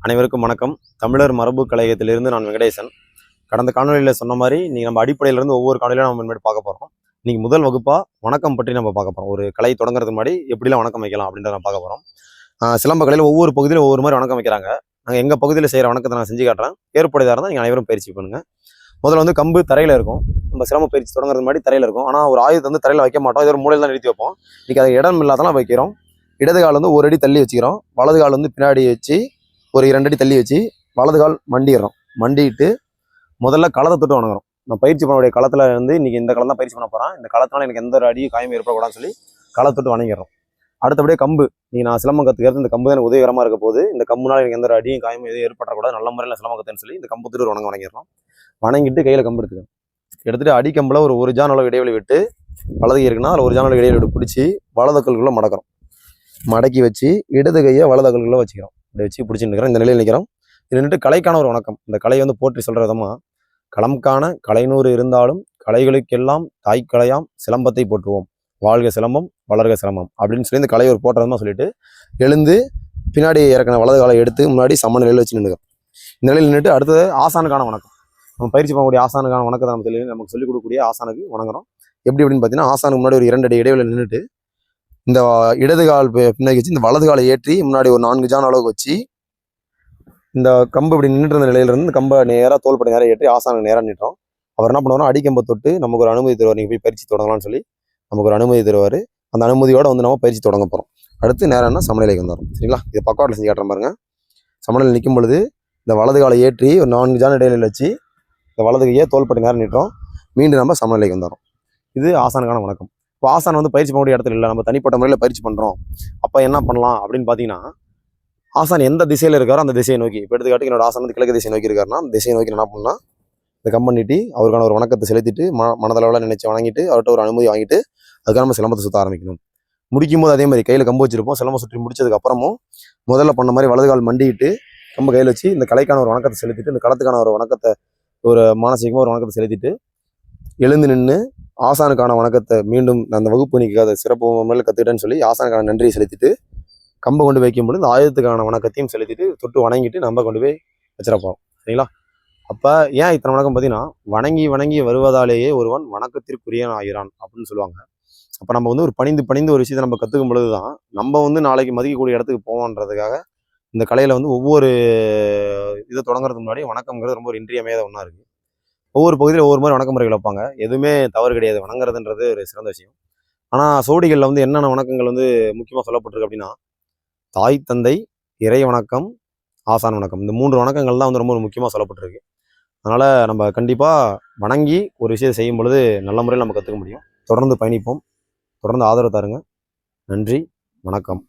அனைவருக்கும் வணக்கம். தமிழர் மரபு கலையகத்திலிருந்து நான் வெங்கடேசன். கடந்த காணொலியில் சொன்ன மாதிரி நம்ம அடிப்படையிலிருந்து ஒவ்வொரு காணொலியிலும் நம்ம முன்னாடி பார்க்க போகிறோம். இன்னைக்கு முதல் வகுப்பாக வணக்கம் பற்றி நம்ம பார்க்க போகிறோம். ஒரு கலை தொடங்குறதுக்கு முன்னாடி எப்படிலாம் வணக்கம் வைக்கலாம் அப்படின்றத நம்ம பார்க்க போகிறோம். சிலம்ப கலையில் ஒவ்வொரு பகுதியில் ஒவ்வொரு மாதிரி வணக்கம் வைக்கிறாங்க. நாங்கள் எங்கள் பகுதியில் செய்கிற வணக்கத்தை நான் செஞ்சு காட்டுறேன். ஏற்புடையதாக இருந்தால் நீங்கள் அனைவரும் பயிற்சி பண்ணுங்கள். முதல்ல வந்து கம்பு தரையில் இருக்கும். நம்ம சிலம்ப பயிற்சி தொடங்குறது மாதிரி தரையில் இருக்கும். ஆனால் ஒரு ஆயுதத்தை வந்து தரையில் வைக்க மாட்டோம். இது ஒரு மூலையில் தான் நிறுத்தி வைப்போம். இன்றைக்கி அது இடம் இல்லாதெல்லாம் வைக்கிறோம். இடது கால் வந்து ஒரு அடி தள்ளி வச்சுக்கிறோம். வலது கால் வந்து பின்னாடி வச்சு ஒரு 2 அடி தள்ளி வச்சு வலது கால் மண்டிடுறோம். மண்டிட்டு முதல்ல களத்தை தொட்டு வணங்குறோம். நான் பயிற்சி பண்ணக்கூடிய களத்தில் வந்து இன்றைக்கி இந்த களம் தான் பயிற்சி பண்ண போகிறேன். இந்த களத்தினால எனக்கு எந்த ஒரு அடி காயம் ஏற்படக்கூடாதுன்னு சொல்லி களத்தை தொட்டு வணங்கிடுறோம். அடுத்தபடியே கம்பு, நீங்கள் நான் சிலம்பம் கற்றுக்கிறது இந்த கம்பு தான் எனக்கு உதவிகரமாக இருக்க போது. இந்த கம்புனால எனக்கு எந்த ஒரு அடியும் காயம் எதுவும் ஏற்படக்கூடாது, நல்ல முறையில் சிலம்பம் கற்றுன்னு சொல்லி இந்த கம்பு தொட்டு வணங்கிடுறோம். வணங்கிட்டு கையில் கம்பு எடுத்துகிட்டு அடி கம்பில் ஒரு ஜான் அளவு இடைவெளி விட்டு, வலது இருக்குன்னா அதில் ஒரு ஜான் அளவு இடைவெளி விட்டு பிடிச்சி வலது கல்குள்ளே மடக்கிறோம். மடக்கி வச்சு இடது கையை வலது கல்குள்ளே வச்சுக்கிறோம். இப்படி வச்சு பிடிச்சிட்டு நிற்கிறோம். இந்த நிலையில் நிற்கிறோம். இது நின்றுட்டு கலைக்கான ஒரு வணக்கம். இந்த கலையை வந்து போற்றி சொல்கிற விதமாக, களம்கான கலைநூறு இருந்தாலும் கலைகளுக்கெல்லாம் தாய்க்கலையாம் சிலம்பத்தை போற்றுவோம், வாழ்க சிலம்பம் வளர்க சிலம்பம் அப்படின்னு சொல்லி இந்த கலையை ஒரு போட்டுறதுமா சொல்லிட்டு எழுந்து பின்னாடி இறக்கின வலது காலை எடுத்து முன்னாடி சம நிலையில் வச்சு நின்றுக்கிறோம். இந்த நிலையில் நின்றுட்டு அடுத்தது ஆசானுக்கான வணக்கம். நம்ம பயிற்சி பண்ணக்கூடிய ஆசானுக்கான வணக்கத்தை நமக்கு சொல்லிக் கொடுக்கக்கூடிய ஆசானுக்கு வணங்குறோம். எப்படி அப்படின்னு பார்த்தீங்கன்னா, ஆசானுக்கு முன்னாடி ஒரு 2 அடி இடைவெளியில் நின்றுட்டு இந்த இடது கால் பின்னாடி வச்சு இந்த வலது காலை ஏற்றி முன்னாடி ஒரு 4 ஜான் அளவுக்கு வச்சு இந்த கம்பு இப்படி நின்றுட்டு இருந்த நிலையிலிருந்து இந்த கம்பை நேராக தோள்பட்டை நேராக ஏற்றி ஆசானுக்கு நேராக நின்றோம். அவர் என்ன பண்ணுவார்னா, அடிக்கம்பை தொட்டு நமக்கு ஒரு அனுமதி தருவார். நீங்கள் போய் பயிற்சி தொடங்கலாம்னு சொல்லி நமக்கு ஒரு அனுமதி தருவார். அந்த அனுமதியோடு வந்து நம்ம பயிற்சி தொடங்க போகிறோம். அடுத்து நேரம்னா சமநிலைக்கு வந்துடும். சரிங்களா? இது பக்கவாட்டில் செஞ்சு காட்டுறேன் பாருங்க. சமநிலை நிற்கும் பொழுது இந்த வலது காலை ஏற்றி ஒரு 4 ஜான் இடையில வச்சு இந்த வலது கையை தோள்பட்டை நேரம் நின்றோம். மீண்டும் நம்ம சமநிலைக்கு வந்துடும். இது ஆசானுக்கான வணக்கம். இப்போ ஆசான் வந்து பயிற்சி பண்ணக்கூடிய இடத்துல இல்லை, நம்ம தனிப்பட்ட முறையில் பயிற்சி பண்ணுறோம். அப்போ என்ன பண்ணலாம் அப்படின்னு பார்த்தீங்கன்னா, ஆசான் எந்த திசையில் இருக்காரோ அந்த திசையை நோக்கி, இப்போ எடுத்துக்காட்டுக்கு என்னோட ஆசான் வந்து கிழக்கு திசை நோக்கி இருக்காருன்னா அந்த திசையை நோக்கி என்ன பண்ணலாம், இந்த கம்பம் நீட்டி அவருக்கான ஒரு வணக்கத்தை செலுத்திட்டு மனதளவில் நினைச்சு வணங்கிட்டு அவர்கிட்ட ஒரு அனுமதி வாங்கிட்டு அதுக்காக நம்ம சிலம்பத்தை சுற்ற ஆரம்பிக்கணும். முடிக்கும் போது அதே மாதிரி கையில் கம்பு வச்சிருப்போம். சிலம்பம் சுற்றி முடிச்சதுக்கு அப்புறமும் முதல்ல பண்ண மாதிரி வலது கால் மண்டிட்டு கம்பு கையில் வச்சு இந்த கலைக்கான ஒரு வணக்கத்தை செலுத்திட்டு, இந்த களத்துக்கான ஒரு வணக்கத்தை ஒரு மானசீகமாக ஒரு வணக்கத்தை செலுத்திட்டு எழுந்து நின்று ஆசானுக்கான வணக்கத்தை மீண்டும் அந்த வகுப்பு நீக்கு அதை சிறப்பு முறையில் கற்றுக்கிட்டேன்னு சொல்லி ஆசானுக்கான நன்றியை செலுத்திட்டு கம்பை கொண்டு வைக்கும்போது இந்த ஆயுதத்துக்கான வணக்கத்தையும் செலுத்திட்டு தொட்டு வணங்கிட்டு நம்ம கொண்டு போய் வச்சிடப்போம். சரிங்களா? அப்போ ஏன் இத்தனை வணக்கம் பார்த்தீங்கன்னா, வணங்கி வணங்கி வருவதாலேயே ஒருவன் வணக்கத்திற்குரியன் ஆகிறான் அப்படின்னு சொல்லுவாங்க. அப்போ நம்ம வந்து ஒரு பணிந்து ஒரு விஷயத்தை நம்ம கற்றுக்கும் பொழுது தான் நம்ம வந்து நாளைக்கு மதிக்கக்கூடிய இடத்துக்கு போவோன்றதுக்காக இந்த கலையில் வந்து ஒவ்வொரு இதை தொடங்குறதுக்கு முன்னாடி வணக்கம்ங்கிறது ரொம்ப ஒரு இன்றியமையாத ஒன்றா இருக்குது. ஒவ்வொரு பகுதியில் ஒவ்வொரு மாதிரி வணக்க முறைகள் வைப்பாங்க. எதுவுமே தவறு கிடையாது, வணங்குறதுன்றது ஒரு சிறந்த விஷயம். ஆனால் சோடிகளில் வந்து என்னென்ன வணக்கங்கள் வந்து முக்கியமாக சொல்லப்பட்டிருக்கு அப்படின்னா, தாய் தந்தை இறை வணக்கம் ஆசான் வணக்கம், இந்த 3 வணக்கங்கள் தான் வந்து ரொம்ப முக்கியமாக சொல்லப்பட்டிருக்கு. அதனால் நம்ம கண்டிப்பாக வணங்கி ஒரு விஷயத்தை செய்யும் பொழுது நல்ல முறையில் நம்ம கற்றுக்க முடியும். தொடர்ந்து பயணிப்போம். தொடர்ந்து ஆதரவு தாருங்க. நன்றி, வணக்கம்.